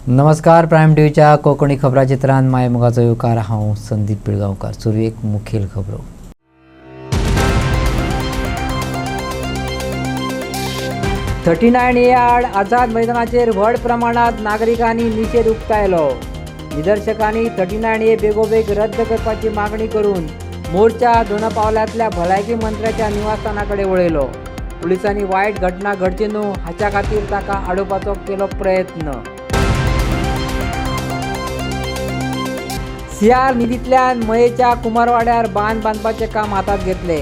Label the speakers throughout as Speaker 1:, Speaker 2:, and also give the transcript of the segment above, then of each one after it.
Speaker 1: नमस्कार. प्राईम टीव्हीच्या कोकणी खबरा चित्रांत मायमुगाचो येवकार. हांव संदीप पिळगांवकार. सुरवेक मुखेल खबरो. ए आड आझाद मैदानाचेर व्हड प्रमाणात नागरिकांनी निशेध उक्तायलो. निदर्शकांनी 39A बेगोबेग रद्द करपाची मागणी करून मोर्चा दोनापावलांतल्या भलायकी मंत्र्याच्या निवासस्थानाकडे वळयलो. पुलिसांनी वायट घटना घडची न्हू हाच्या खातीर ताका आडोवपाचो केलो प्रयत्न. सियार निधींतल्यान मयेच्या कुमारवाड्यार बांद बांदपाचें काम हातात घेतले.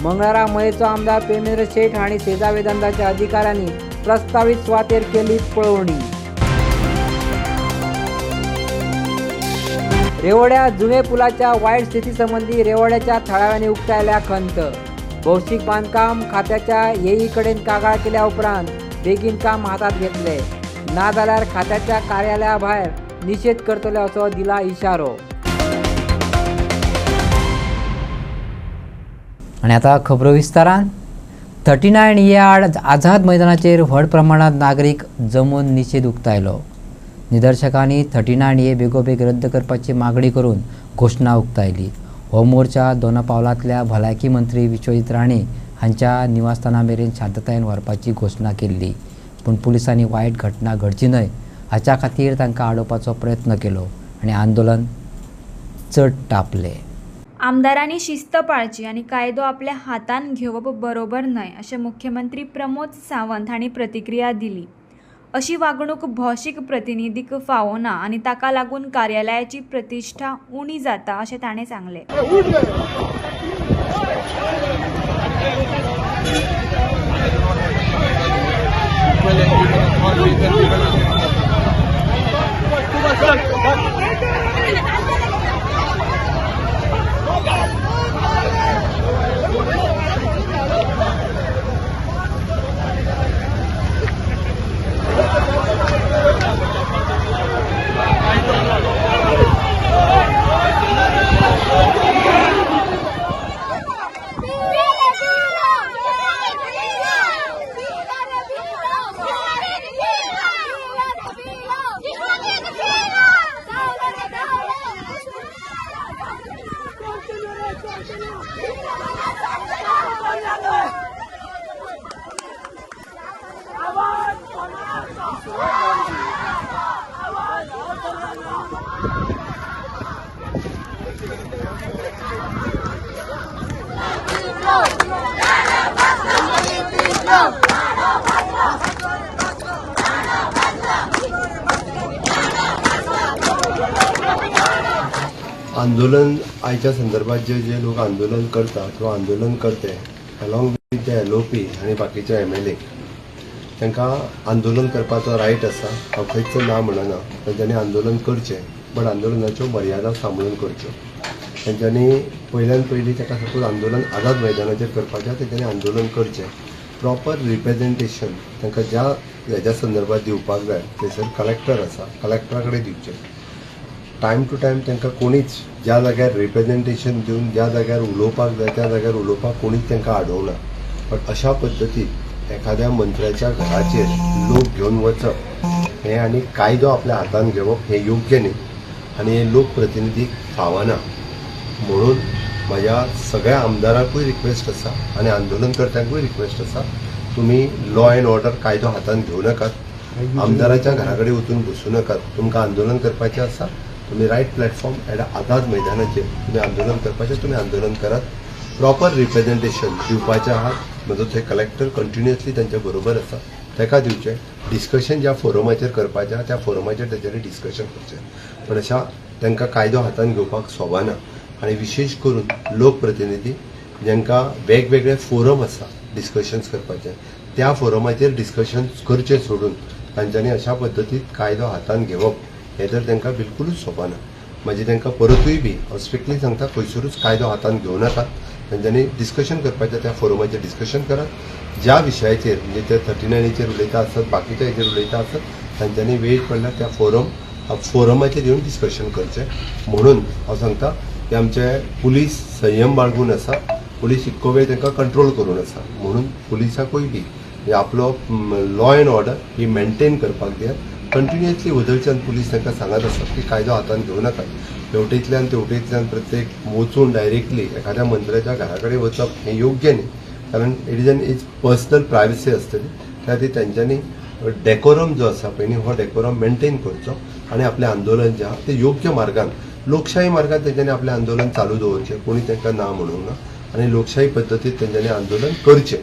Speaker 1: मंगळारा मयेचो आमदार पेमेंद्र शेठ हांणी सेजा वेदांताच्या अधिकाऱ्यांनी प्रस्तावित सुवातेर केली पळोवणी. रेवोड्या जुवे पुलाच्या वायट स्थिती संबंधी रेवोड्याच्या थळाव्यांनी उक्तायल्या खंत. भौशीक बांदकाम खात्याच्या येई कडेन कागाळ केल्या उपरांत बेगीन काम हातात घेतले, ना जाल्यार खात्याच्या कार्यालया भायर निशेध करतले असो दिला इशारो. आणि आता खबरो विस्तारान. 39A आड आझाद मैदानाचेर व्हड प्रमाणात नागरीक जमून निशेध उक्तायलो. निदर्शकांनी 39A बेगोबेग रद्द करपाची मागणी करून घोशणा उक्तायली. हो मोर्चा दोनापावलांतल्या भलायकी मंत्री विश्वजीत राणे हांच्या निवासस्थाना मेरेन शांततायेन व्हरपाची घोशणा केल्ली. पूण पुलिसांनी वायट घटना घडची न्हय हाच्या खातीर तांकां आडोवपाचो प्रयत्न केलो आनी आंदोलन चड तापले.
Speaker 2: आमदारांनी शिस्त पाळची आणि कायदो आपल्या हातान घेवप बरोबर न्हय अशें मुख्यमंत्री प्रमोद सावंत हांणी प्रतिक्रिया दिली. अशी वागणूक भौशीक प्रतिनिधीक फावना आनी ताका लागून कार्यालयाची प्रतिश्ठा उणी जाता अशें ताणें सांगलें.
Speaker 3: आंदोलन आयच्या संदर्भात जे लोक आंदोलन करतात किंवा आंदोलन करते अलॉंग विथ द LOP आणि बाकीचे MLA तांकां आंदोलन करपाचो रायट आसा. हांव खंयच ना म्हणना. तांच्यांनी आंदोलन करचें, बट आंदोलनाच्यो मर्यादा सांबाळून करच्यो. तांच्यांनी पयल्यान पयलीं ताका सपोज आंदोलन आझाद मैदानाचेर करपाचें तांच्यांनी आंदोलन करचें. प्रॉपर रिप्रेझेंटेशन तांकां ज्या हेच्या संदर्भात दिवपाक जाय थंयसर कलेक्टर आसा, कलेक्टरा कडेन दिवचें. टायम टू टायम तांकां कोणीच ज्या जाग्यार रिप्रेझेंटेशन दिवन ज्या जाग्यार उलोवपाक जाय त्या जाग्यार उलोवपाक कोणीच तांकां आडोवना. बट अशा पद्दतीन एखाद्या मंत्र्याच्या घराचेर लोक घेवन वचप हें आनी कायदो आपल्या हातान घेवप हें योग्य न्ही आनी हे लोकप्रतिनिधीक फावना. म्हणून म्हज्या सगळ्या आमदारांकूय रिक्वेस्ट आसा आनी आंदोलनकर्त्यांकूय रिक्वेस्ट आसा, तुमी लॉ एंड ऑर्डर कायदो हातान घेवं नाकात. आमदाराच्या घरा कडेन वचून बसूं नाकात. तुमकां आंदोलन करपाचें आसा, तुम्ही रायट प्लॅटफॉर्म एट आझाद मैदानाचेर तुम्ही आंदोलन करपाचें तुम्ही आंदोलन करात. प्रॉपर रिप्रेझेंटेशन दिवपाचें आहात. म्हजो थंय कलेक्टर कंटिन्युअसली तांच्या बरोबर आसा, ताका दिवचें. डिस्कशन ज्या फोरमाचेर करपाचें त्या फोरमाचेर ताचेर डिस्कशन करचें. पण अशा तांकां कायदो हातान घेवपाक सोबना. आनी विशेश करून लोकप्रतिनिधी जांकां वेगवेगळे फोरम आसा डिस्कशन्स करपाचे, त्या फोरमाचेर डिस्कशन करचें सोडून तांच्यांनी अशा पद्दतीन कायदो हातान घेवप हे तर तांकां बिलकुलूच सोबना. म्हणजे तांकां परतूय बी हांव स्ट्रिक्टली सांगता, खंयसरूच कायदो हातान घेवं नाकात. तांच्यांनी डिस्कशन करपाचें त्या फोरमाचेर डिस्कशन करात. ज्या विशयाचेर म्हणजे ते 39चेर उलयता आसत, बाकीच्या हेचेर उलयता आसत, तांच्यांनी वेळ पडल्यार त्या फोरमाचेर येवन डिस्कशन करचें. म्हणून हांव सांगता की आमचे पुलीस संयम बाळगून आसा. पुलीस इतको वेळ तांकां कंट्रोल करून आसा. म्हणून पुलिसाकूय बी आपलो लॉ एंड ऑर्डर ही मेंटेन करपाक दियात. कंटिन्युअसली वदळच्यान पुलीस तांकां सांगत आसात की कायदो हातान घेवं नाका. हेवटेंतल्यान तेवटेंतल्यान प्रत्येक वचून डायरेक्टली एखाद्या मंत्र्याच्या घरा कडेन वचप हें योग्य न्ही, कारण it is an is personal privacy आसतली. त्या खातीर तेंच्यांनी डेकोरम जो आसा पळय न्ही, हो डेकोरम मेंटेन करचो आनी आपलें आंदोलन जें आहा तें योग्य मार्गान, लोकशाही मार्गान तेंच्यांनी आपलें आंदोलन चालू दवरचें. कोणी तांकां ना म्हणूंक ना आनी लोकशाही पद्दतीन तेंच्यांनी आंदोलन करचें.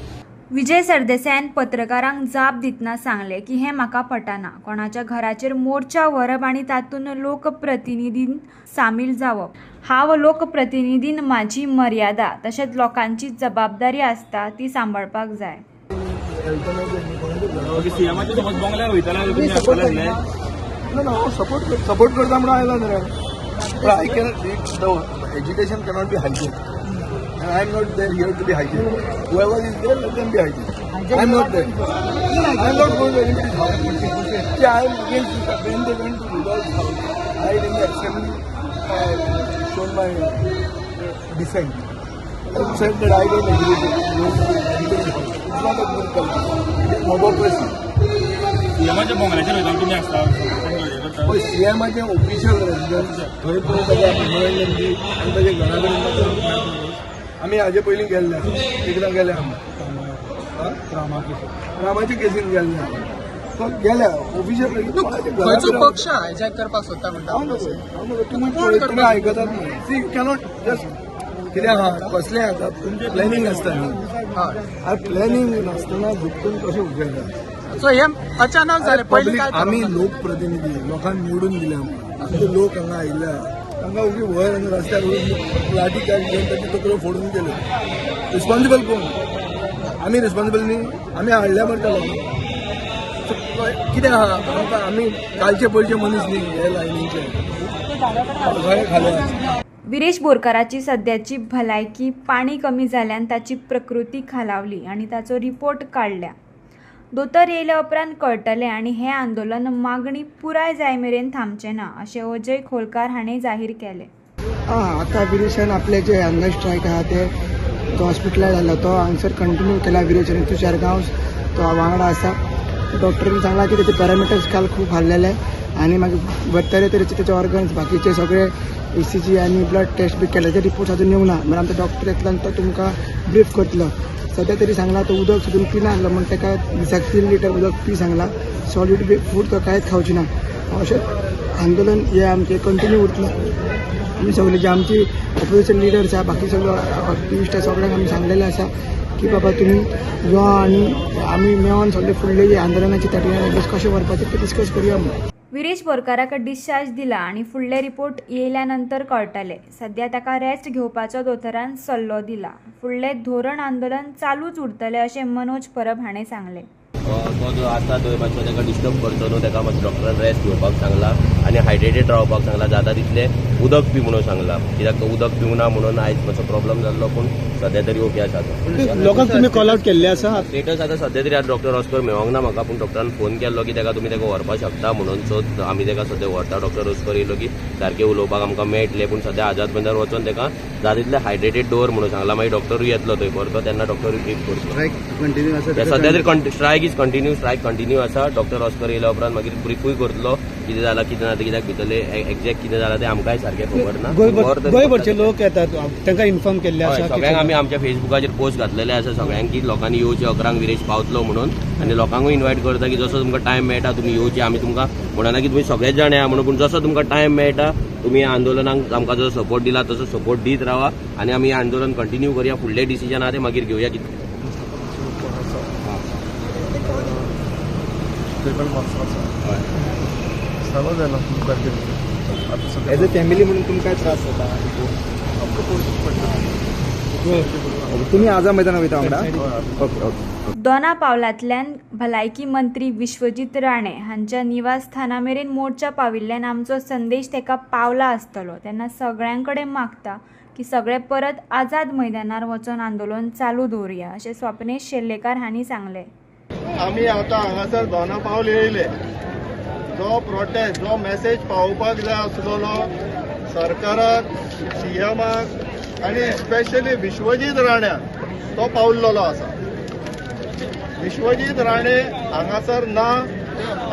Speaker 2: विजय सरदेसायान पत्रकारांक जाप दितना सांगले की हें म्हाका पटना. कोणाच्या घराचेर मोर्चा व्हरप आनी तातूंत लोकप्रतिनिधीन सामील जावप. हांव लोकप्रतिनिधीन म्हाजी मर्यादा तशेंच लोकांची जबाबदारी आसता ती सांबाळपाक जाय.
Speaker 4: सपोर्ट करता म्हणून आयला न्ही रे. I cannot education cannot be hygiene. And I'm not there here to be hygiene. Whoever is there, let them be hygiene. I'm not there. I'm not going to anybody's house. Yeah, I'm against it. When they went to Rudolph's house, I in the assembly shown my dissent. I said that I don't agree with anybody's house. It's not a good culture. It is democracy.
Speaker 5: सीएमाच्या बोंगल्याच्या वयल्यान तुमी आसता
Speaker 4: पण सीएमाचे official residence थंय पळय ताच्या मोबायलांची आनी ताच्या घरा कडेन आमी हाजे पयलीं गेल्ले एकदां गेले रामाचे केसीन गेल्ले गेल्या ऑफिशियल
Speaker 6: पक्ष हायजॅक करपाक सोदता म्हणटा
Speaker 4: तुम्ही आयकतात न्ही. सी यू कॅनॉट जस्ट कितें आहा कसलें आतां तुमचें प्लॅनिंग आसता न्ही. प्लॅनिंग नासतना झुकून कशें उखलता.
Speaker 6: सो हे अचानक जालें. पयलीं काय
Speaker 4: आमी लोकप्रतिनिधी लोकांक निवडून दिले आमचे लोक हांगा आयिल्ले तांकां उगी वयर आनी रस्त्यार लाठी चार्ज घेवन ताची तकल्यो फोडून गेल्यो. रिस्पॉन्सिबल कोण? आमी रिस्पॉन्सिबल न्ही. आमी हाडल्या मरे कितें आहा आमी कालचे पयलीचे मनीस न्ही हे लायनीचे खाल्या.
Speaker 2: विरेश बोरकाराची सध्याची भलायकी पाणी कमी जाल्ल्यान ताची प्रकृती खालावली आणि ताचो रिपोर्ट काडल्या. दोतोर येयल्या उपरांत कळटलें आनी हें आंदोलन मागणी पुराय जाय मेरेन थांबचें ना अशें अजय खोलकार हाणें जाहीर केलें.
Speaker 7: आता विरेशान आपले जे हंगर स्ट्रायक आहा ते तो हॉस्पिटलायज जाला तो हांगसर कंटिन्यू केला. विरेशान तुषारगांव तो वांगडा आसा. डॉक्टरांनी सांगला की त्याचे पॅरामिटर्स काल खूप हाल्लेले आनी मागीर तरेतरेचे त्याचे ऑर्गन्स बाकीचे सगळे ECG आनी ब्लड टेस्ट बी केले. ते रिपोर्ट्स अजून येवंक ना. म्हणजे आमचो डॉक्टर येतलो तो तुमकां ब्रीफ करतलो. सध्या तरी सांगला तो उदक सुद्दां पिना आसलो म्हण ताका दिसाक 3 लिटर उदक पी सांगला. सॉलीड बी फूड तो कांयच खावची ना. अशें आंदोलन हे आमचें कंटिन्यू उरतलें. आमी सगळे जे आमची ऑपोजिशन लिडर्स आहा बाकी सगळो एक्टिविस्ट सगळ्यांक आमी सांगलेलें आसा की बाबा तुमी यो आनी आमी मेळोन सगळे फुडले जे आंदोलनाची तारीख कशें व्हरपाचें तें डिस्कस करया म्हणून.
Speaker 2: विरेश बोरकाराक डिस्चार्ज दिला आणि फुडले रिपोर्ट येयल्यानंतर कळटले. सध्या ताका रेस्ट घेवपाचो दोतोरान सल्लो दिला. फुडले धोरण आंदोलन चालूच उरतलें अशें मनोज परब हाणें सांगलें.
Speaker 8: तो जो आसा तो मातसो ताका डिस्टर्ब करचो न्हू. ताका मातसो डॉक्टरान रेस्ट घेवपाक सांगला आनी हायड्रेटेड रावपाक सांगला. जाता तितलें उदक पी म्हणून सांगला. कित्याक तो उदक पिवंक ना म्हणून आयज मातसो प्रॉब्लम जाल्लो पूण सध्या तरी ओके आसा तो.
Speaker 6: लोकांक तुमी कॉल आउट केल्ले आसा.
Speaker 8: स्टेटस आतां सध्या तरी आतां डॉक्टर ऑस्कर मेळोंक ना म्हाका पूण डॉक्टरान फोन केल्लो की ताका तुमी ताका व्हरपाक शकता म्हणून. सो आमी ताका सद्या व्हरता. डॉक्टर ऑस्कर येयलो की सारकें उलोवपाक आमकां मेळटलें. पूण सद्या आझाद मैदानार वचोन ताका जाता तितलें हायड्रेटेड दवर म्हणून सांगला. मागीर डॉक्टरूय येतलो थंय परतो तेन्ना डॉक्टरूय ब्रीफ करतलो. सध्या तरी strike is continue. Strike continue आसा. डॉक्टर ऑस्कर येयल्या उपरांत मागीर ब्रीफूय करतलो कितें जालां कितें ना कित्याक भितरले एक्झॅक्ट कितें जालां तें आमकांय सारकें खबर ना.
Speaker 6: गोंयभरचे लोक येतात तांकां इन्फॉर्म केल्ले आसा.
Speaker 8: सगळ्यांक आमी आमच्या फेसबुकाचेर पोस्ट घातलेले आसा सगळ्यांक की लोकांनी येवचें 11 विरेश पावतलो म्हणून. आनी लोकांकूय इन्वायट करता की जसो तुमकां टायम मेळटा तुमी येवचें. आमी तुमकां म्हणना की तुमी सगळेच जाण या म्हणून पूण जसो तुमकां टायम मेळटा तुमी ह्या आंदोलनाक आमकां जसो सपोर्ट दिला तसो सपोर्ट दीत रावा आनी आमी आंदोलन कंटिन्यू करया. फुडले डिसिजन आहा ते मागीर घेवया. कितें
Speaker 4: एज अ फॅमिली म्हणून तुमकां काय त्रास जाता? तुमी आझाद मैदानार वयता वांगडा? ओके.
Speaker 2: दोना पावलांतल्यान भलायकी मंत्री विश्वजीत राणे हांच्या निवासस्थाना मेरेन मोर्चा पाविल्ल्यान आमचो संदेश ताका पावला आसतलो. तेन्ना सगळ्यां कडेन मागता की सगळे परत आझाद मैदानार वचून आंदोलन चालू दवरया अशें स्वप्नेश शेल्लेकार हांणी सांगलें.
Speaker 4: आमी आतां हांगासर दोना पावल येयले. जो प्रोटेस्ट जो मेसेज पावोवपाक जाय आसलेलो सरकाराक CMाक आनी स्पेशली विश्वजीत राण्याक तो पावल्लो आसा. विश्वजीत राणे हांगासर ना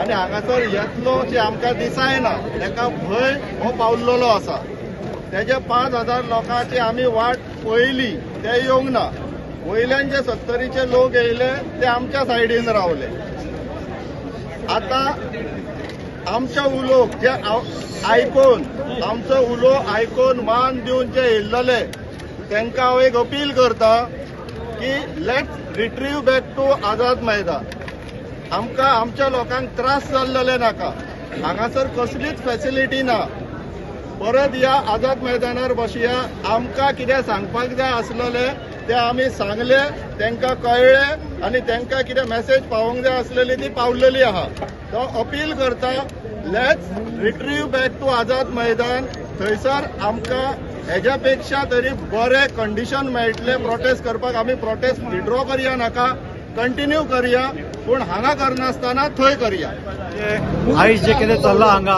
Speaker 4: आनी हांगासर येतलो जे आमकां दिसायना ताका भंय हो पावल्लो आसा. तेजे 5,000 लोकांची आमी वाट पळयली, ते येवंक ना. वयल्यान जे 70चे लोक येयले ते आमच्या सायडीन रावले. आतां आमच्या उलोवक जे आयकून आमचो उलो आयकून मान दिवन जे येयल्ले तांकां हांव एक अपील करता की let's retrieve back to Azad Maidan. आमकां आमच्या लोकांक त्रास जाल्ले नाका. हांगासर कसलीच फॅसिलिटी ना. परत या आझाद मैदानार बसया. आमकां कितें सांगपाक जाय आसलेले ते आमी सांगले, तांकां कळ्ळे आनी तांकां कितें मॅसेज पावोवंक जाय आसलेली ती पावलेली आहा. तो अपील करता let's retrieve back to Azad Maidan. थंयसर आमकां हेज्या पेक्षा तरी बरे कंडिशन मेळटले प्रोटेस्ट करपाक. आमी प्रोटेस्ट विड्रॉ करया नाका, कंटिन्यू करया, पूण हांगा करनासतना थंय करया.
Speaker 9: आयज जे कितें चल्लां हांगा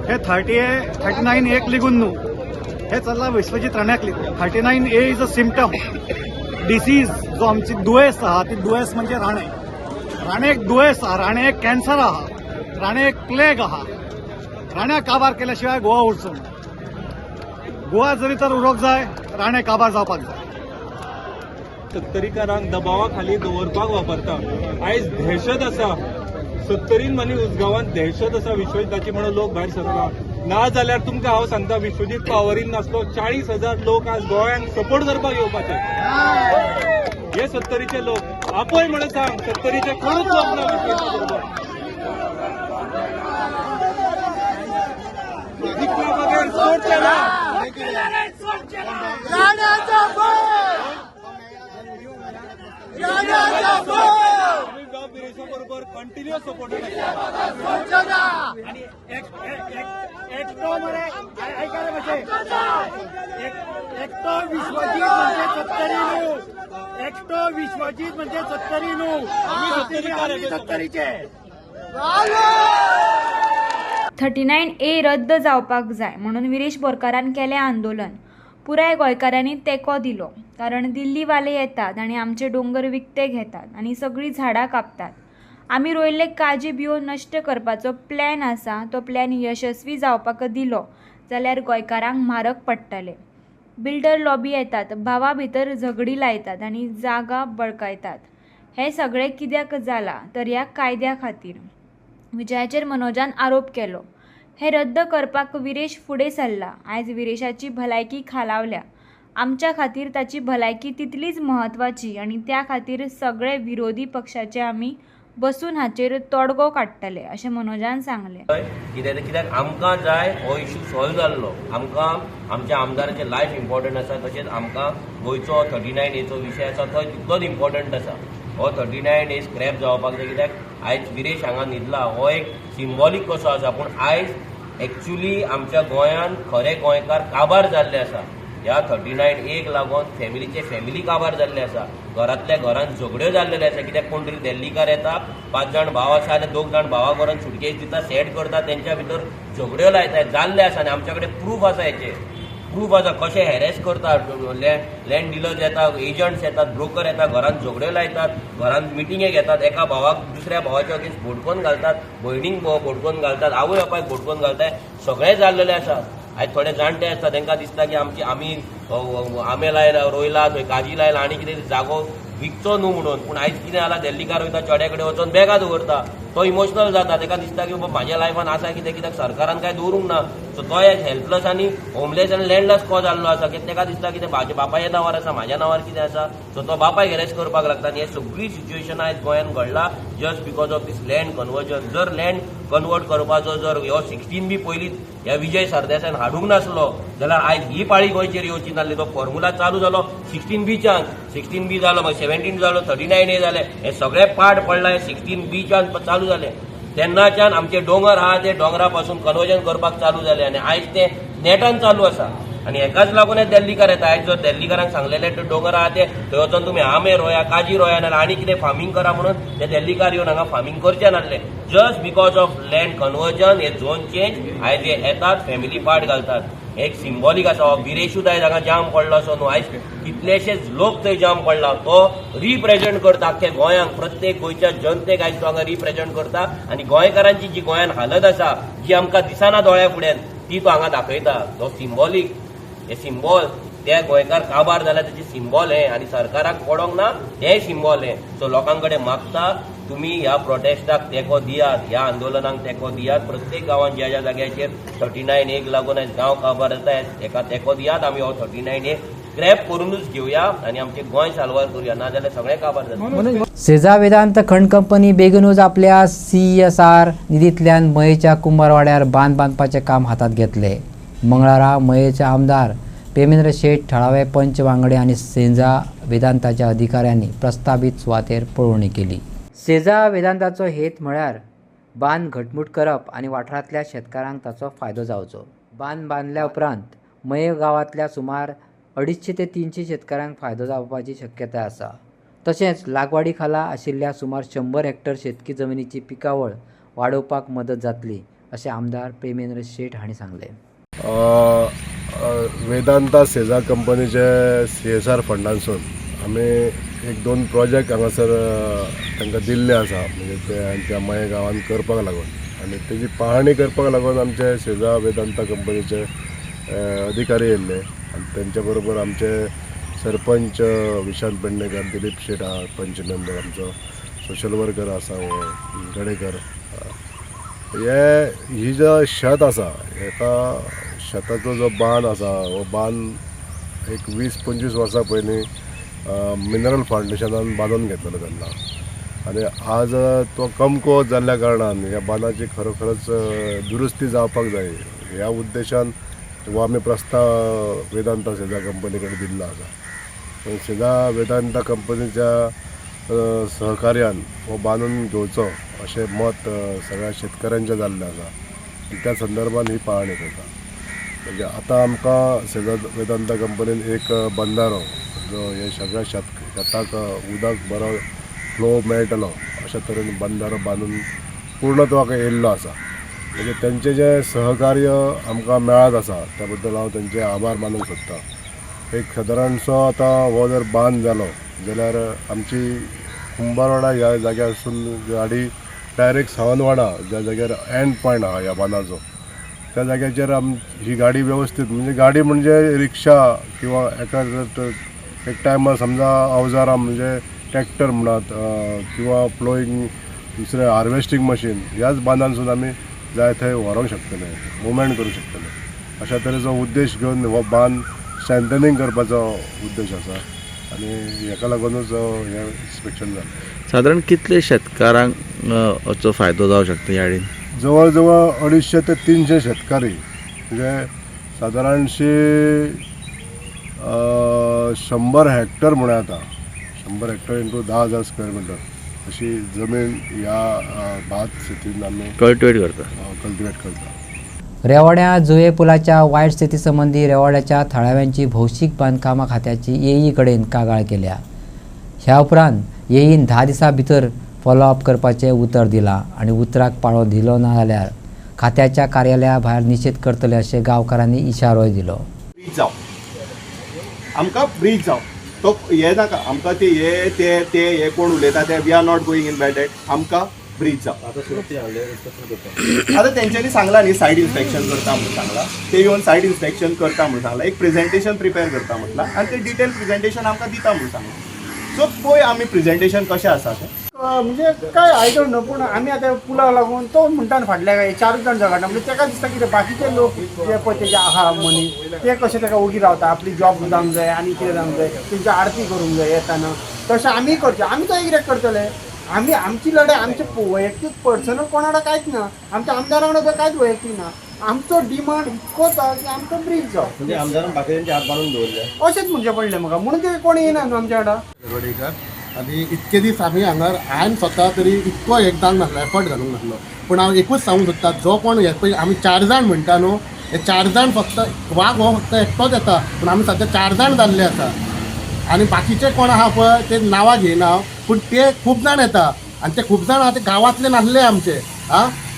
Speaker 9: हे 39A लेगून न्हू, हे चल्लां विश्वजीत राण्याक लेगून. 39A is a symptom disease जो आमची दुयेंस आहा ती दुयेंस म्हणजे राणे. राणेक दुयेंस आहा, राणेक कॅन्सर आहा, राणेक प्लेग आहा. राण्याक काबार केल्या शिवाय गोवा उरचो ना. गोवा जरी तर उरोंक जाय, राणे काबार जावपाक जाय.
Speaker 5: सत्तरीकारांक दबावा खाली दवरपाक वापरता. आयज दहशत आसा, 70 मनी उसगांवांत दहशत आसा विश्वयुद्धाची म्हणून लोक भायर सरला. ना जाल्यार तुमकां हांव सांगता विश्वजीत पावरीन नासलो 40,000 लोक आज गोंयांत सपोर्ट करपाक येवपाचे. हे 70चे लोक आपय म्हणून सांग, 70चे कोणूच लोक ना विश्वजीत बरोबर. जिखल्या बगैर सोडचे ना. बरोबर कंटिन्युअस सपोर्ट
Speaker 9: विश्वजीत म्हणजे 70 न्हू,
Speaker 2: 39A रद्द जावपाक जाय म्हणून विरेश बोरकारान केलें आंदोलन. पुराय गोंयकारांनी तेंको दिलो, कारण दिल्लीवाले येतात आनी आमचे दोंगर विकते घेतात आनी सगळीं झाडां कापतात. आमी रोयल्ले काजी बियो नश्ट करपाचो प्लॅन आसा, तो प्लॅन यशस्वी जावपाक दिलो जाल्यार गोंयकारांक म्हारग पडटले. बिल्डर लॉबी येतात, भावा भितर झगडी लायतात आनी जागा बळकायतात. हे सगळें कित्याक जाला तर ह्या कायद्या खातीर. विजयाचेर मनोजान आरोप केलो. हे रद्द करपाक विरेश फुडें सरला. आयज विरेशाची भलायकी खालावल्या. आमच्या खातीर ताची भलायकी तितलीच म्हत्वाची आनी त्या खातीर सगळे विरोधी पक्षाचे आमी बसून हाचेर तोडगो काडटले अशें मनोजान सांगलें.
Speaker 8: कित्याक आमकां जाय हो इश्यू सॉल्व जाल्लो. आमकां आमच्या आमदाराचें लायफ इम्पॉर्टंट आसा, तशेंच आमकां गोंयचो 39A विशय आसा तो तितलोच इम्पॉर्टंट आसा. हो 39A स्क्रॅप जावपाक जाय. कित्याक आयज विरेश हांगा न्हिदला हो एक सिंबॉलीक कसो आसा, पूण आयज एक्चुली आमच्या गोंयांत खरे गोंयकार काबार जाल्ले आसा. ह्या 39A लागून फॅमिली काबार जाल्ले आसा. घरांतल्या घरांत झगड्यो जाल्लेले आसा. कित्याक कोण तरी दिल्लीकार येता, 5 जाण भाव आसा जाल्यार 2 जाण भावा करून सुटकेस दिता, सेट करता, तेंच्या भितर झगड्यो लायतात, जाल्ले आसा. आनी आमच्या कडेन प्रूफ आसा हेचे. प्रूफ आसा कशे हॅरेस करतात. लँड डिलर्स येतात, एजंट्स येतात, ब्रोकर येतात, घरांत झगड्यो लायतात, घरांत मिटिंगे घेतात, एका भावाक दुसऱ्या भावाच्या अगेन्स्ट भोडकोन घालतात, भयणीक भोडकोन घालतात, आवय बापायक भोडकोन घालतात. सगळे जाल्लेले आसात. आयज थोडे जाणटे आसता तांकां दिसता की आमी आंबे लायला, रोयला, थंय काजी लायला आनी कितें जागो विकचो न्हू म्हणून. पूण आयज कितें जालां, दिल्लीकार वयता, चेड्या कडेन वचून बॅगां दवरता. तो इमोशनल जाता. ताका दिसता की म्हाज्या लायफान आसा कित्याक सरकारान काय दवरूंक ना. सो तो एक हेल्पलेस आनी होमलेस आनी लँडलेस को जाल्लो आसा. कित्याक ताका दिसता की म्हाज्या बापायच्या नांवार आसा, म्हाज्या नांवार कितें आसा. सो तो बापायक हॅरेस करपाक लागता. आनी हे सगळी सिच्युएशन आयज गोंयांत घडला just because of this land conversion. जर लँड कन्वर्ट करपाचो जर ह्यो 16B पयलींच ह्या विजय सरदेसायन हाडूंक नासलो जाल्यार आयज ही पाळी गोंयचेर येवची नासली. तो फॉर्म्युला चालू जालो 16Bच्यान. 16B जालो, मागीर 17 जालो, 39A जाले. हे सगळे पार्ट पडला हे 16Bच्यान चालू जाले. तेन्नाच्यान आमचे दोंगर आहा ते दोंगरा पासून कन्वर्जन करपाक चालू जाले आनी आयज ते नेटान चालू आसा. आनी हेकाच लागून हे दिल्लीकार येता. आयज जर दिल्लीकारांक सांगलेले दोंगर आहा ते थंय वचून तुमी आंबे रोया, काजी रोया नाल्यार आनी कितें फार्मींग करा म्हणून ते दिल्लीकार येवन हांगा फार्मींग करचे नासले. Just because of land conversion हे झोन चेंज आयज हे येतात, फॅमिली पार्ट घालतात. एक सिंबॉलीक आसा. हो बिरेशूद आयज हांगा जाम पडलो असो न्हू. आयज कितलेशेच लोक थंय जाम पडला. तो रिप्रेझेंट करता आख्ख्या गोंयांक, प्रत्येक गोंयच्या जनतेक आयज तो हांगा रिप्रेझेंट करता. आनी गोंयकारांची जी गोंयान हालत आसा, जी आमकां दिसना दोळ्या फुड्यान, ती तो हांगा दाखयता. तो सिंबॉलीक हे सिंबॉल ते गोंयकार काबार जाल्यार तेचे सिंबॉल हे, आनी सरकाराक पडोंक ना हे सिंबॉल हे. सो लोकां कडेन मागता तुम्ही ह्या प्रोटेस्टाक तेको दियात, ह्या आंदोलनाक तेको दियात. प्रत्येक गांवांत ज्या ज्या जाग्याचेर 39A लागून आयज गांव काबार जाता हेका तेको दियात. आमी हो 39A स्क्रॅप करूनच घेवया आनी आमचें गोंय साल्वार करूया, नाजाल्यार सगळें काबार जाता.
Speaker 1: सेजा वेदांत खंड कंपनी बेगीनूच आपल्या CSR निधींतल्यान मयेच्या कुंभारवाड्यार बांद बांदपाचें काम हातात घेतले. मंगळारा मयेचे आमदार पेमेंद्र शेट, थळावे पंच वांगडी आनी सेजा वेदांताच्या अधिकाऱ्यांनी प्रस्तावित सुवातेर पळोवणी केली. सेजा वेदांताचो हेत म्हळ्यार बांद घटमूट करप आनी वाठारांतल्या शेतकारांक ताचो फायदो जावचो. बांद बांदल्या उपरांत मये गांवांतल्या सुमार 250 ते 300 शेतकारांक फायदो जावपाची शक्यताय आसा. तशेंच लागवडी खाला आशिल्ल्या सुमार 100 हेक्टर शेतकी जमनीची पिकावळ वाडोवपाक मदत जातली, अशें आमदार प्रेमेंद्र शेट हांणी सांगलें.
Speaker 3: वेदांता सेजा कंपनीचे CSR फंडांसून आमी 1-2 प्रोजेक्ट हांगासर तांकां दिल्ले आसा, म्हणजे ते आमच्या मये गांवांत करपाक लागून. आनी तेजी पाहणी करपाक लागून आमचे सेजा वेदांता कंपनीचे अधिकारी येयल्ले आनी तेंच्या बरोबर आमचे सरपंच विशांत पेडणेकर, दिलीप शेट आहा पंच मेंबर, आमचो सोशल वर्कर आसा गडेकर. ही जो शेत आसा, हेका शेताचो जो बांद आसा, हो बांद एक 20-25 वर्सां पयलीं मिनरल फाउंडेशनान बांदून घेतलेलो तेन्ना. आनी आज तो कमकुवत जाल्ल्या कारणान ह्या बांदाची खरोखरच दुरुस्ती जावपाक जाय, ह्या उद्देशान हो आमी प्रस्ताव वेदांता सेजा कंपनी कडेन दिल्लो आसा. सेजा वेदांता कंपनीच्या सहकार्यान हो बांदून घेवचो अशें मत सगळ्या शेतकऱ्यांचें जाल्लें आसा. त्या संदर्भान ही पाहणी करता. म्हणजे आतां आमकां सेजा वेदांता कंपनीन एक बंदारो जो हे सगळ्या शेताक उदक बरो फ्लो मेळटलो अशा तरेन बंदारो बांदून पूर्णत्वाक येयल्लो आसा. म्हणजे तेंचें जें सहकार्य आमकां मेळत आसा त्या बद्दल हांव तेंचे आभार मानूंक सोदतां. एक सादारणसो आतां हो जर बांद जालो जाल्यार आमची कुंभारवाडा ह्या जाग्यासून गाडी डायरेक्ट सावंतवाडा ज्या जाग्यार एंड पॉयंट आहा ह्या बांदाचो, त्या जाग्याचेर ही गाडी वेवस्थीत, म्हणजे गाडी म्हणजे रिक्षा किंवा एका एक टायमार समजा अवजारां म्हणजे ट्रॅक्टर म्हणत किंवा प्लोईंग दुसरें हार्वेस्टिंग मशीन ह्याच बांदांसून आमी जाय थंय व्हरोंक शकतले, मुवमेंट करूंक शकतले. अशा तरेचो उद्देश घेवन हो बांद स्ट्रेंथनिंग करपाचो उद्देश आसा आनी हेका लागूनच हें इन्स्पेक्शन जालें.
Speaker 10: साधारण कितले शेतकारांक हाचो फायदो जावंक शकता ह्या हाडीन?
Speaker 3: जवळ जवळ 250 ते 300 शेतकारी, म्हणजे सादारणशी 100 हेक्टर म्हणून येता. 100 हेक्टर इंटू 10,000 स्क्वेअर मिटर अशी जमीन ह्या भात शेतीन आमी
Speaker 10: कल्टिवेट
Speaker 3: करता.
Speaker 1: रेवाड्या जुये पुलाच्या वायट स्थिती संबंधी रेवाड्याच्या थळाव्यांची भौशीक बांदकामा खात्याची AE कडेन कागाळ केल्या. ह्या उपरांत AEन 10 दिसां भितर फॉलोअप करपाचें उतर दिलां आनी उतराक पाळो दिलो ना जाल्यार खात्याच्या कार्यालया भायर निशेध करतले अशें गांवकारांनी इशारोय दिलो.
Speaker 4: ब्रीज जावं आमकां ब्रीज जावं तो हें नाका आमकां ते कोण उलयता ते we are not going in bat at आमकां ब्रीज जावं. आतां तेंच्यांनी सांगलां न्ही सायड इन्स्पेक्शन करता म्हणून सांगलां, ते येवन सायड इन्स्पेक्शन करता म्हणून सांगलां, एक प्रेझेंटेशन प्रिपेर करता म्हटलां आनी ते डिटेल प्रेझेंटेशन आमकां दिता म्हणून सांगलां. सो पळय आमी प्रेझेंटेशन कशें आसा तें
Speaker 7: म्हणजे काय आयडोंट नो, पूण आमी आतां पुलाक लागून तो म्हणटा फाटल्या काय 4 जाण झगडटा म्हणजे ताका दिसता कितें बाकीचे लोक जे पळय तेजे आहा मनी ते कशें ताका ओगी रावता, आपली जॉब जावंक जाय आनी कितें जावंक जाय, तेंची आरती करूंक जाय येताना. तशें आमी करचें, आमी तो कित्याक करतले? आमची लढाई आमचे वैयक्तीक पर्सनल कोणा वांगडा कांयच ना, आमच्या आमदारा वांगडा कांयच वैयक्तीक ना. आमचो डिमांड इतकोच आसा की आमचो ब्रीज जावं.
Speaker 4: म्हणजे आमदारान बाकीच्यांचे हात बांदून दवरले
Speaker 7: अशेंच म्हणजे पडलें म्हाका, म्हणून ते कोण येना न्हू आमच्या वांगडा.
Speaker 11: रोडेकर आनी इतके दीस आमी हांगा हांवें स्वता तरी इतको एकदां नासलो एफर्ट घालूंक नासलो, पूण हांव एकूच सांगूंक सोदता जो कोण हे पळय आमी 4 जाण म्हणटा न्हू, हे 4 जाण फक्त वाघ हो फक्त एकटोच येता, पूण आमी सद्या 4 जाण जाल्ले आसा आनी बाकीचे कोण आहा पळय ते नांवां घेयना, पूण ते खूब जाण येता आनी ते खूब जाण आहा ते गांवांतले नासले आमचे.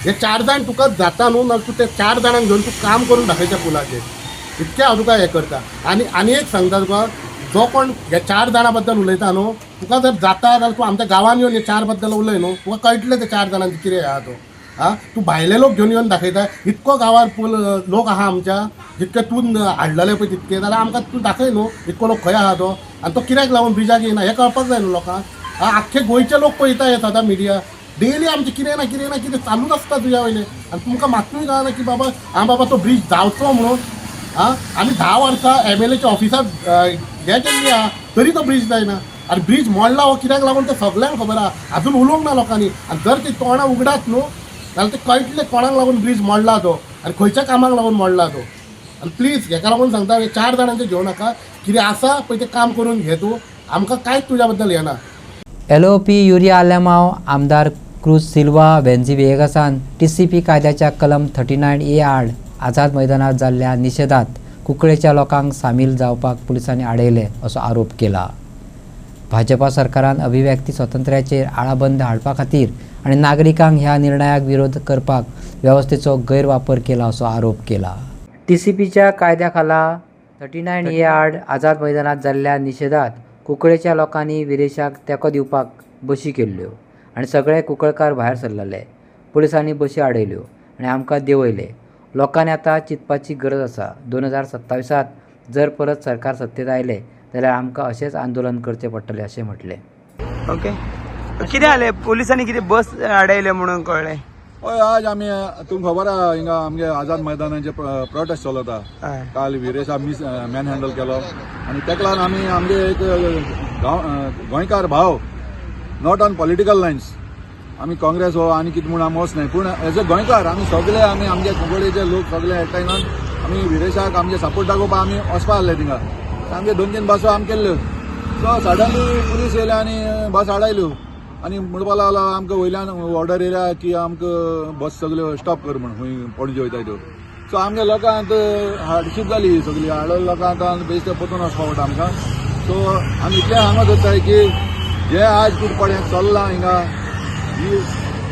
Speaker 11: हे 4 जाण तुका जाता न्हू, नाल्यार तूं ते 4 जाणांक घेवन तूं काम करून दाखयच्या पुलाचेर. इतकें हांव तुका हें करता आनी एक सांगता तुका जो कोण ह्या 4 जाणां बद्दल उलयता न्हू तुका जर जाता जाल्यार तूं आमच्या गांवांत येवन हे 4 बद्दल उलय न्हू तुका कळटलें ते 4 जाणांचे कितें आहा तो तूं भायले लोक घेवन येवन दाखयता इतको गांवांत लोक आहा आमच्या जितके तूं हाडलेले पळय तितके जाल्यार आमकां तूं दाखय न्हू इतको लोक खंय आहा तो आनी तो कित्याक लागून ब्रिजाक येना हें कळपाक जाय न्हू लोकांक आख्खे गोंयचे लोक पळयता हे सदां मिडिया डेली आमचें कितें ना कितें चालूच आसता तुज्या वयलें आनी तुमकां मात्तूय कळना की बाबा तो ब्रीज जावचो म्हणून आमी 10 वर्सां MLAच्या ऑफिसांत हें केल्लीं आहा तरी तो ब्रीज जायना आनी ब्रीज मोडला हो कित्याक लागून ते सगळ्यांक खबर आहा अजून उलोवंक ना लोकांनी आनी जर ती तोंडां उगडात न्हू जाल्यार ते कळटलें कोणाक लागून ब्रीज मोडला तो आनी खंयच्या कामाक लागून मोडला तो आनी प्लीज हेका लागून सांगता हे 4 जाणांचे घेवं नाका कितें आसा पळय तें काम करून घे तूं आमकां कांयच तुज्या बद्दल हें ना
Speaker 1: LOP युरिया आल्यामांव आमदार क्रूज सिल्वा वेन्झी वेगासान TCP कायद्याच्या कलम 39A आड आझाद मैदानात जाल्ल्या निशेधात कुंकळेच्या लोकांक सामील जावपाक पुलिसांनी आडयले असो आरोप केला. भाजपा सरकारान अभिव्यक्ती स्वातंत्र्याचेर आळाबंद हाडपा खातीर आनी नागरिकांक ह्या निर्णयाक विरोध करपाक वेवस्थेचो गैरवापर केला असो आरोप केला. TCPच्या कायद्या खाला 39A आड आझाद मैदानात जाल्ल्या निशेधात कुंकळेच्या लोकांनी विरेशाक तेंको दिवपाक बशी केल्ल्यो आनी सगळे कुंकळकार भायर सरलेले. पुलिसांनी बशी आडयल्यो आनी आमकां देंवयले. लोकांनी आतां चिंतपाची गरज आसा. 2027 जर परत सरकार सत्तेत आयले जाल्यार आमकां अशेंच आंदोलन करचें पडटलें अशें म्हटलें.
Speaker 6: ओके कितें जालें पोलिसांनी कितें बस आडयले म्हणून कळ्ळें.
Speaker 12: हय आज आमी तुमकां खबर आहा हिंगा आमगे आझाद मैदानाचे प्रोटेस्ट चलता. काल विरेशा मॅन हँडल केलो आनी तेका लागून आमी आमगे एक गोंयकार भाव नॉट ऑन पॉलिटिकल लायन्स आमी काँग्रेस हो आनी कितें म्हूण आमी वचनाय पूण एज अ गोंयकार आमी सगळे आमी आमगे कुंकळेचे लोक सगळे एकठांय आमी विरेशाक आमगे सपोर्ट दाखोवपाक आमी वचपा आसले थिंगा आमगे 2-3 बसो आमी केल्ल्यो. सो सडनली पुलीस येयले आनी बस आडायल्यो आनी म्हणपा लागलो आमकां वयल्यान ऑर्डर येयल्या की आमकां बस सगल्यो स्टॉप कर म्हण खंय पणजे वयताय त्यो. सो आमगे लोकांक हाडशीप जाली सगळी हाडलेल्या लोकांक आतां बेश्टे परतून वचपा पडटा आमकां. सो आमी इतलें सांगत आसताय की जे आज कितें पळय चल्लां हिंगा ही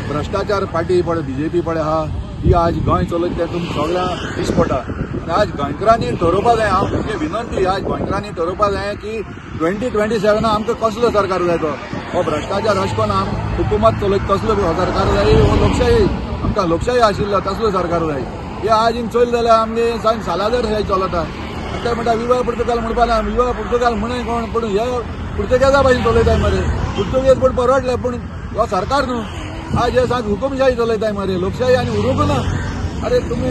Speaker 12: भ्रश्टाचार पार्टी पळय BJP पळय आहा ही आज गोंय चलयता तें तुमकां सगळ्यांक दिसपडटा. आनी आज गोंयकारांनी ठरोवपा जाय हांव तुमची विनंती आज गोंयकारांनी ठरोवपा जाय की 2027 आमकां कसलो सरकार जाय तो हो भ्रश्टाचार अशें करून हुकुमत चलयता तसलो सरकार जाय हो लोकशाही आमकां लोकशाही आशिल्लो तसलो सरकार जाय. हे आज हिंग चोयल जाल्यार आमगे सालादर हे चलता ते म्हणटा विवा पुर्तुगाल म्हणपा लागला विवा पुर्तुगाल म्हणून कोण पूण हे पुर्तुगेजा भाशेन चलयताय मरे पुर्तुगेज पूण परवडले पूण हो सरकार न्हू आज हे सांग हुकुमशाही चलयताय मरे लोकशाही आनी उरूंक ना. अरे तुमी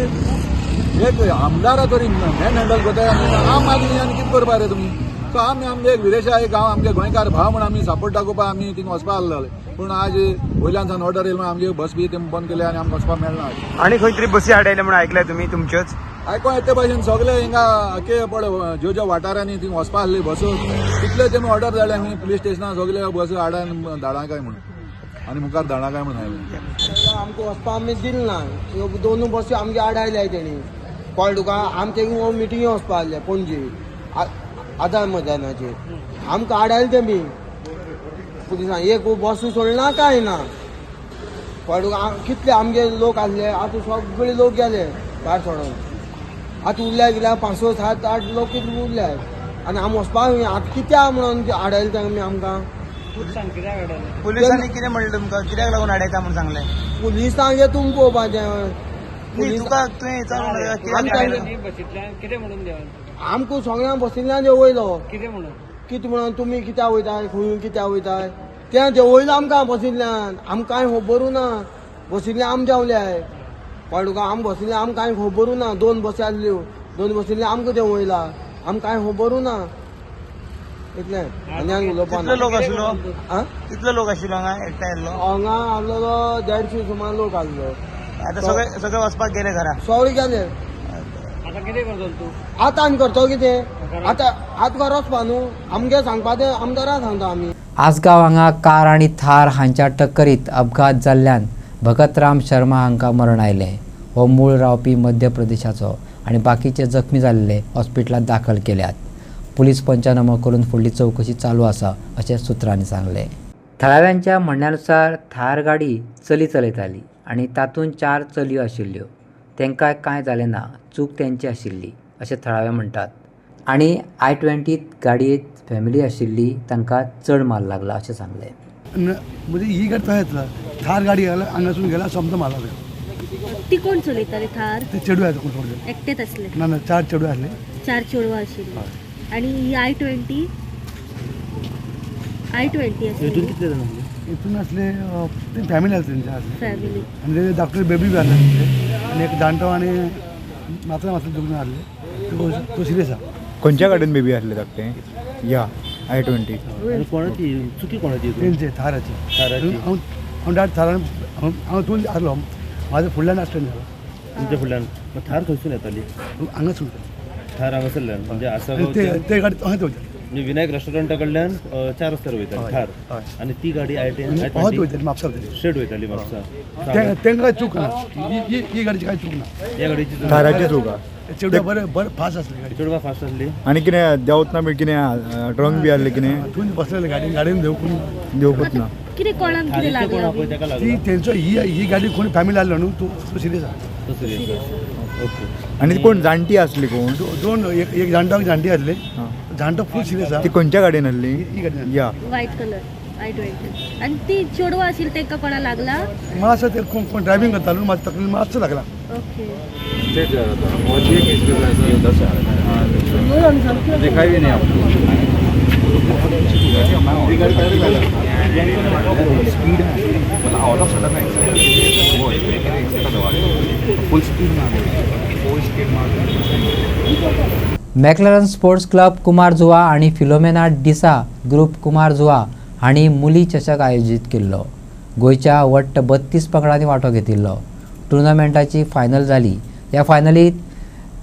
Speaker 12: एक आमदारा तरी मॅन हँडल करताय आनी आम आदमी आनी कितें करपा रे तुमी. सो आमी आमगे एक विरेशा एक हांव आमगे गोंयकार भाव म्हण आमी सपोर्ट दाखोवपा आमी थिंग वचपा आसले पूण आज वयल्यान सावन ऑर्डर येयली आमगे बस बी तें बंद केले आनी आमकां वचपाक मेळना.
Speaker 6: आनी खंय तरी बसी आडयले म्हणून आयकले तुमी तुमच्योच
Speaker 12: आयकोन येते भाशेन सगळे हिंगा के पळय ज्यो ज्यो वाठारांनी थिंग वचपा आसली बसो तितले तेमी ऑर्डर जाले खंय पुलीस स्टेशनार सगळे बस हाडान धाडा काय म्हणून आनी मुखार धाडा काय म्हणून आयले.
Speaker 7: आमकां वचपा आमी दिल ना 2 बसी आमगे आडायल्याय तेणी कळ्ळें तुका आमचे मिटिंगे वचपा आसले पणजे आझाद मैदानाचेर आमकां आडायले तेमी पुलिसान एक बस सोडना काय ना कळ्ळें तुका कितले आमगे लोक आसले आतां सगळे लोक गेले भायर सोडून आतां उरल्या गेल्यार 5-7-8 लोक कितें उरल्याय आनी आमी वचपाक आतां कित्याक म्हणून आडायले तेमी आमकां
Speaker 6: पुलिसांनी कितें म्हणलें तुमकां कित्याक लागून आडयता म्हणून सांगलें.
Speaker 7: पुलिसांक तुमकां पळोवपाचें
Speaker 6: तुका तुवें
Speaker 7: आमकां सगळ्यांक बसिल्ल्यान देंवयलो कितें म्हणून तुमी कित्याक वयताय खंय कित्याक वयताय तें देंवयलो आमकां बसिल्ल्यान आमकां कांय खबरूं ना बसिल्ल्यान आमी देंवल्याय कळ्ळें तुका आमी बसिल्ल्यान आमकां कांय खबरूं ना 2 बसी आसल्यो 2 बसिल्ल्यान आमकां देंवयला आमकां कांय खबरूं ना इतलें आनी उलोवपा
Speaker 6: कितलो लोक आशिल्लो कितलो लोक आशिल्लो हांगा एकठांय येयल्लो
Speaker 7: हांगा आसलेलो 150 सुमार लोक आसलो.
Speaker 6: आतां सगळे वचपाक गेले घरा
Speaker 7: सगळे गेले.
Speaker 6: आतां कितें करतलो तूं
Speaker 7: आतां आमी करतो कितें आतां घरा वचपा न्हू आमगे सांगपा तें आमदाराक सांगता आमी.
Speaker 1: आसगांव हांगा कार आनी थार हांच्या टक्करीत अपघात जाल्ल्यान भगतराम शर्मा हांकां मरण आयलें. हो मूळ रावपी मध्य प्रदेशाचो आनी बाकीचे जखमी जाल्ले हॉस्पिटलांत दाखल केल्यात. पुलीस पंचनामो करून फुडली चवकशी चालू आसा अशें सुत्रांनी सांगलें. थळाव्यांच्या म्हणण्यानुसार थार गाडी चलयताली आनी तातूंत 4 चलयो आशिल्ल्यो. तांकां कांय जालें ना चूक तेंची आशिल्ली अशें थळावे म्हणटात. आनी I-20 गाडयेंत फॅमिली आशिल्ली तांकां चड माल लागला अशें सांगलें.
Speaker 4: म्हणजे ही गाडी तयार थार गाडी हांगासून गेला समजा मला
Speaker 13: ती कोण चलयताली थार?
Speaker 4: ते चेडू आहेत कोण थोडे
Speaker 13: एकटेच असले?
Speaker 4: ना 4 चेडू आसले.
Speaker 13: 4 चेडवां आशिल्ली. आणि ही I-20 आसली.
Speaker 4: कितले जाण आसले? हितून असले ते फॅमिली आसले त्यांच्या
Speaker 13: फॅमिली.
Speaker 4: आणि ते डॉक्टर बेबी बी आसले आणि एक जाणटो आणि मात्र दोन जाण आसले. तो सिरियस आहा.
Speaker 14: खंयच्या गाडयेन बेबी आसले धाकटे? या I-20.
Speaker 4: कोणाची चुकी कोणाची? तेंचे थाराची. हांव डायरेक्ट थारान हांव तूं आसलो माझ्या फुडल्यान एक्सिडेंट जाला.
Speaker 15: तुमच्या फुडल्यान थार खंयसून येताली?
Speaker 4: हांगासून
Speaker 15: थार हांगासरल्यान म्हणजे आसा
Speaker 4: ते गाडी हय वयता.
Speaker 15: म्हणजे विनायक रेस्टॉरंटा कडल्यान 4 रस्त्यार वयताली थार. आणि ती गाडी
Speaker 4: हय वयताली म्हापसा वयताली.
Speaker 15: स्ट्रेट वयताली म्हापसा.
Speaker 4: तेंकां चूक ना. ही गाडीची कांय चूक ना.
Speaker 15: ह्या गाडीची
Speaker 14: थाराची चूक आहा.
Speaker 4: चेडवा बरें फास्ट आसली गाडी.
Speaker 15: चेडवा फास्ट आसली.
Speaker 14: आनी कितें देंवतना बी कितें ड्रंक बी आसलें कितें?
Speaker 4: तूं बसलेले गाडयेन
Speaker 14: देंवकूच ना.
Speaker 13: कितें कोणाक कितें लागला?
Speaker 4: ती तेंचो ही गाडी कोणी फॅमिली आसलो न्हू तूं सिरियस आहा.
Speaker 15: ओके.
Speaker 14: आनी कोण जाणटी आसली कोण?
Speaker 4: दोन एक जाणटो एक जाणटी आसले. जाणटो फूल सिरियस आहा.
Speaker 14: ती खंयच्या गाडयेन आसली?
Speaker 4: ही गाडी
Speaker 14: या
Speaker 13: व्हाईट कलर I-20. आणि ती चेडवां आशिल्ली तेंकां कोणा लागला?
Speaker 4: मातसो ते कोण ड्रायव्हिंग करतालो म्हाका तकलेन मातसो लागला.
Speaker 13: ओके.
Speaker 1: मॅक्लॅरन स्पोर्ट्स क्लब कुमारजुवा आणि फिलोमेना डिसा ग्रुप कुमारजुवा हांणी मुली चषक आयोजीत केल्लो. गोंयच्या वट्ट 32 पंगडांनी वांटो घेतिल्लो. टुर्नामेंटाची फायनल जाली. ह्या फायनलीत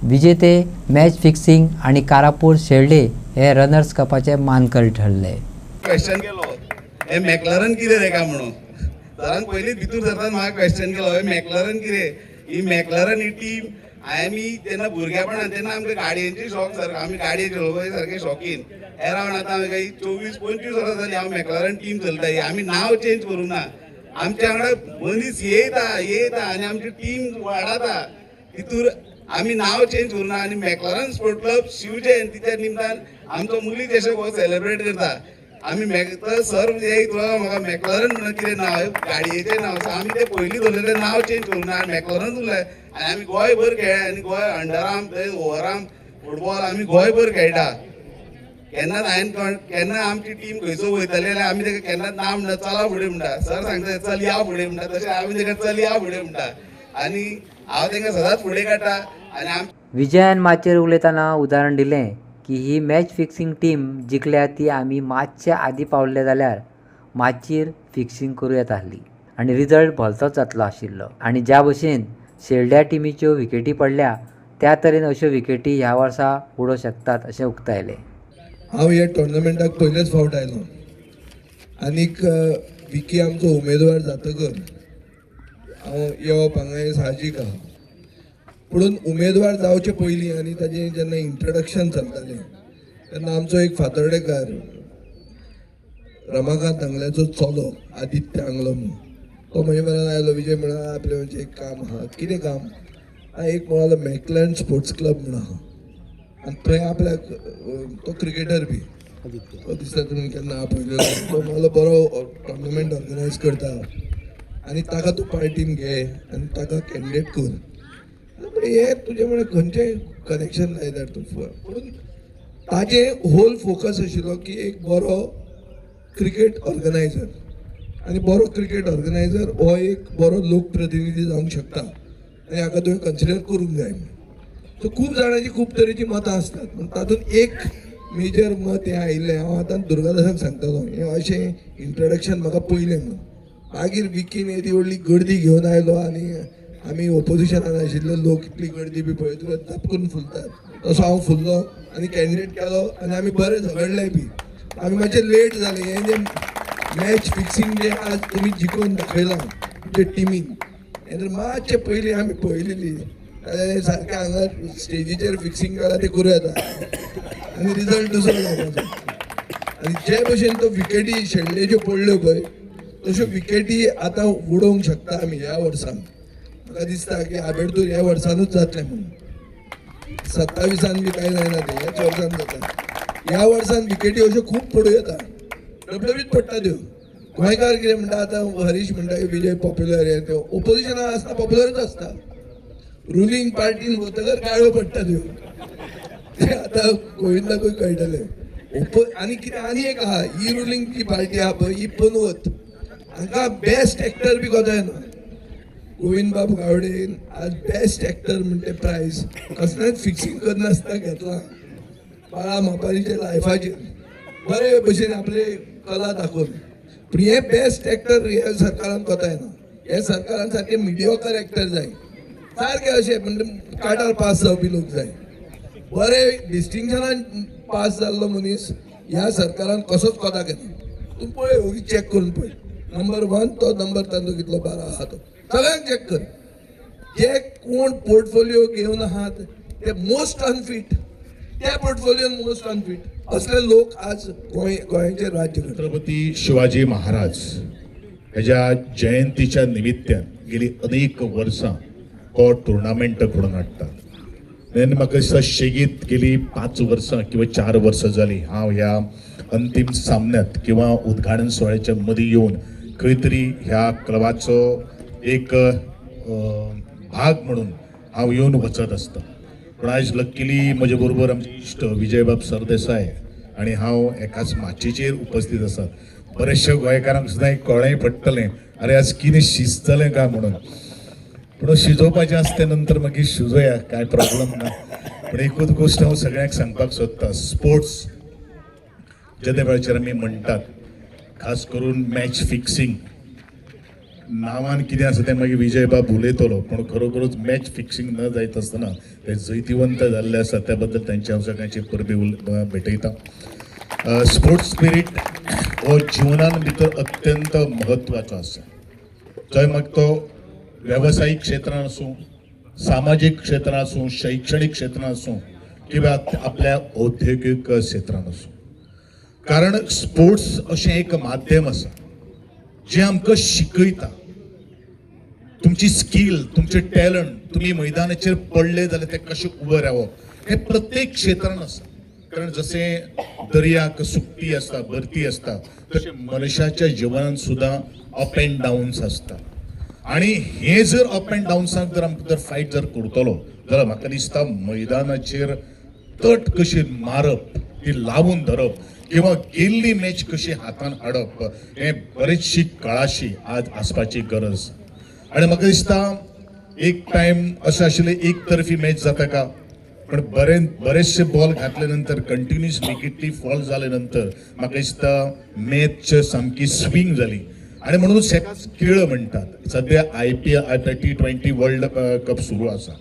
Speaker 1: विजेते मॅच फिक्सिंग आणि कारापूर शेल्डे हे रनर्स कपाचे मानकरी ठरले.
Speaker 4: क्वेश्चन केलो हे मॅक्लॅरन कितें रे काय म्हणून सरान पयलींच भितूर सरताना म्हाका क्वेश्चन केलो हे मॅक्लॅरन कितें ही मॅक्लॅरन ही टीम आमी तेन्ना भुरगेपणान तेन्ना आमकां गाडयेंचे शॉक सर आमी गाडये चलोवपाचे सारके शॉकीन एरावंड आतां हांवें काही 24-25 वर्सां जालीं हांव मॅक्लॅरन टीम चलताय. आमी नांव चेंज करूं ना. आमच्या वांगडा मनीस येता आनी आमची टीम वाडता. तितूर आमी नांव चेंज करूं ना. आनी मॅक्लॅरन स्पोर्ट क्लब शिवजयंतीच्या निमतान आमचो मुली चषक हो सेलिब्रेट करता. आमी सर म्हाका मॅक्लॅरन म्हणून कितें नांव गाडयेचें नांव आसा. आमी तें पयलीं दवरलेलें नांव चेंज करूं ना. मॅक्लॅरन उरलें आनी आमी गोंयभर खेळ्ळे आनी गोंय अंडरआर्म ओव्हरआर्म फुटबॉल आमी गोंयभर खेळटा. केन्नाच हांवें केन्ना आमची टीम खंयचो वयतली जाल्यार आमी ताका केन्नाच नांव म्हणटा चला फुडें म्हणटा. सर सांगता चल या फुडें म्हणटा तशें आमी ताका चल या फुडें म्हणटा. आनी हांव तांकां सदांच फुडें काडटा. आनी
Speaker 1: विजयान माचेर उलयतना उदाहरण दिलें की ही मॅच फिक्सिंग टीम जिखल्या ती आमी मातशे आदीं पावल्ले जाल्यार माचयेर फिक्सिंग करूं येता आसली आनी रिजल्ट भलतोच जातलो आशिल्लो. आनी ज्या भशेन शेल्ड्या टिमीच्यो विकेटी पडल्या त्या तरेन अश्यो विकेटी ह्या वर्सा उडोवंक शकतात अशें उक्तायलें.
Speaker 4: हांव ह्या टुर्नामेंटाक पयलेच फावट आयलो आनीक विकी आमचो उमेदवार जातकर हांव येवप हांगा हें साहजीक आहा. पुणून उमेदवार जावचे पयलीं आनी ताजें जेन्ना इंट्रोडक्शन चलतालें तेन्ना आमचो एक फातर्डेकार रमाकांत आंगल्याचो चलो आदित्य आंगलो म्हणून तो म्हजे मेरेन आयलो. विजय म्हणून आपलें म्हणजे एक काम आहा. कितें काम? एक म्हणालो मॅक्लॅरन स्पोर्ट्स क्लब म्हणून आहा आनी थंय आपल्याक तो क्रिकेटर बी तो दिसता तुमी केन्ना पळयलो. तो म्हणालो बरो टुर्नामेंट ऑर्गनायज करता आनी ताका तूं पार्टीन घे आनी ताका कॅन्डिडेट कर. हे तुजे म्हण खंयचें कनेक्शन लायल्यार तूं पूण ताजे होल फोकस आशिल्लो की एक बरो क्रिकेट ऑर्गनायझर आनी बरो क्रिकेट ऑर्गनायझर हो एक बरो लोकप्रतिनिधी जावंक शकता आनी हाका तुवें कन्सिडर करूंक जाय. सो खूब जाणांची खूब तरेची मतां असतात पूण तातूंत एक मेजर मत हें आयिल्लें हांव आतां दुर्गादासाक सांगतालो. हें अशें इंट्रोडक्शन म्हाका पयलें म्हणून मागीर विकीन येदी व्हडली गर्दी घेवन आयलो आनी आमी ओपोजिशनान आशिल्ले लोक इतली गर्दी बी पळय तुका धपकून फुलतात तसो हांव फुल्लो आनी कॅन्डिडेट केलो आनी आमी बरे झगडले बी. आमी मातशें लेट जालें. हें जें मॅच फिक्सिंग जें आज तुमी जिखून दाखयलां तुमचे टिमीन हें जर मातशें पयलीं आमी पळयलेली जाल्यार सारकें हांगा स्टेजीचेर फिक्सिंग केलां तें करूं येता आनी रिजल्ट दुसरो जावपाचो. आनी जे भशेन तो विकेटी शेल्डेच्यो पडल्यो पळय तश्यो विकेटी आतां उडोवंक शकता आमी ह्या वर्सान. म्हाका दिसता की आबेडतूर ह्या वर्सानूच जातलें म्हणून. 27 बी कांय जायना ते ह्याच वर्सान जाता. ह्या वर्सान विकेटी अश्यो खूब पडू येता, डबडबीत पडटा त्यो. गोंयकार कितें म्हणटा आतां हरीश म्हणटा की विजय पॉप्युलर हे त्यो ओपोजिशना आसता पॉप्युलरच आसता. रुलींग पार्टीन वतकर काळो पडटा त्यो. ते आतां गोविंदाकूय कळटलें. आनी कितें आनी एक आहा, ही रुलींग जी पार्टी आहा पळय ही पनवत, हांकां बेस्ट एक्टर बी कोतायना. गोविंद बाब गावडेन आज बेस्ट एक्टर म्हणटे प्रायज कसलेंच फिक्सिंग करनासतना घेतला. बाळा मापारीच्या लायफाचेर बरे भशेन आपले कला दाखोवन. पूण हे बेस्ट एक्टर ह्या सरकारान कोतायना. हे सरकारान सारके मिडियोकर एक्टर जाय, सारके अशे म्हणजे कार्डार पास जावपी लोक जाय. बरे डिस्टिंक्शनान पास जाल्लो मनीस ह्या सरकारान कसोच कोता घेना. तूं पळय ओगी चॅक करून पळय. नंबर 1 तो नंबर तांचो कितलो बरो आहा तो सगळ्यांक चॅक कर. जे कोण पोर्टफोलिओ घेवन आहात ते मोस्ट अनफीट, त्या पोर्टफोलिओन मोस्ट अनफीट असले लोक आज गोंयचे राज्य करतात.
Speaker 16: छत्रपती शिवाजी महाराज ह्याच्या जयंतीच्या निमित्तान गेली अनेक वर्सां हो टुर्नामेंट घडोवन हाडटा. आनी म्हाका दिसता शेगीत गेली 5 वर्सां किंवा 4 वर्सां जाली हांव ह्या अंतीम सामन्यात किंवा उद्घाटन सुवाळ्याच्या मदीं येवन खंय तरी ह्या क्लबाचो एक भाग म्हणून हांव येवन वचत आसता. पूण आयज लकीली म्हजे बरोबर आमचे इश्ट विजयबाब सरदेसाय आनी हांव एकाच माचयेचेर उपस्थित आसात. बरेचशे गोंयकारांक सुद्दां कळ्ळें पडटलें अरे आज कितें शिजतलें काय म्हणून. पूण शिजोवपाचें आसता नंतर मागीर शिजोया, कांय प्रॉब्लम ना. पूण एकूच गोश्ट हांव सगळ्यांक सांगपाक सोदतां, स्पोर्ट्स जे त्या वेळाचेर आमी म्हणटात, खास करून मॅच फिक्सिंग नांवान कितें आसा तें मागीर विजयबाब उलयतलो. पूण खरोखरूच मॅच फिक्सिंग न जायत आसतना ते जैतिवंत जाल्ले आसा त्या बद्दल तांचे हांव सगळ्यांची परबी भेटयता. स्पोर्ट्स स्पिरीट हो जिवनान भितर अत्यंत म्हत्वाचो आसा. जंय मागीर तो वेवसायीक क्षेत्रान आसूं, सामाजीक क्षेत्रान आसूं, शैक्षणीक क्षेत्रान आसूं किंवा आपल्या औद्योगिक क्षेत्रान आसूं. कारण स्पोर्ट्स अशें एक माध्यम आसा जें आमकां शिकयता. तुमची स्कील, तुमचे टॅलंट, तुमी मैदानाचेर पडले जाल्यार ते कशें उबें रावप हें प्रत्येक क्षेत्रान आसा. कारण जशें दर्याक सुकती आसता, भरती आसता, तशें मनशाच्या जिवनान सुद्दां अप एंड डावन्स आसता. आनी हे जर अप एंड डावन्साक जर आमकां जर फायट जर करतलो जाल्यार म्हाका दिसता मैदानाचेर तट कशी मारप, ती लावून धरप किंवा गेल्ली मॅच कशी हातान हाडप हे बरेचशी कळाशी आज आसपाची गरज. आनी म्हाका दिसता एक टायम अशें आशिल्लें एक तर्फी मॅच जाता का, पण बरेचशे बॉल घातले नंतर कंटिन्युअस विकेटी फॉल जाले नंतर म्हाका दिसता मॅच सामकी स्विंग जाली. आनी म्हणून सेकाच खेळ म्हणटात. सद्या IPL T20 वर्ल्ड कप सुरू आसा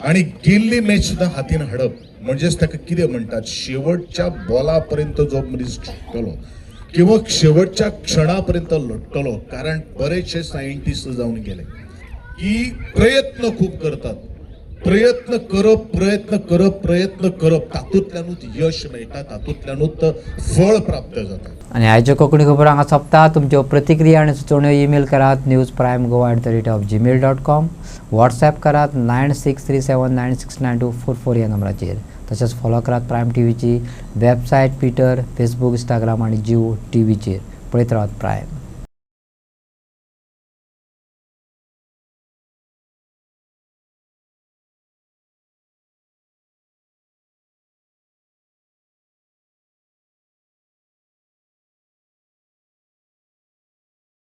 Speaker 16: आनी गेल्ली मॅच सुद्दां हातीन हाडप म्हणजेच ताका कितें म्हणटात, शेवटच्या बॉला पर्यंत जो मनीस जिखतलो किंवा शेवटच्या क्षणा पर्यंत लढतलो. कारण बरेचशे सायंटिस्ट जावन गेले की प्रयत्न खूप करतात, प्रयत्न करप तातूंतल्यानूच यश मेळटा, तातूंतल्यानूच फळ प्राप्त जाता.
Speaker 1: आणि आयच्यो कोंकणी खबर हांगा सोंपता. तुमच्यो प्रतिक्रिया आनी सुचोवण्यो ईमेल करात newsprimegoa@gmail.com. व्हॉट्सॲप करात 9637969244 ह्या नंबराचेर. तशेंच फॉलो करात प्रायम टीव्हीची वेबसायट, ट्विटर, फेसबूक, इंस्टाग्राम आनी जिओ टीव्हीचेर. पळयत रावात प्रायम.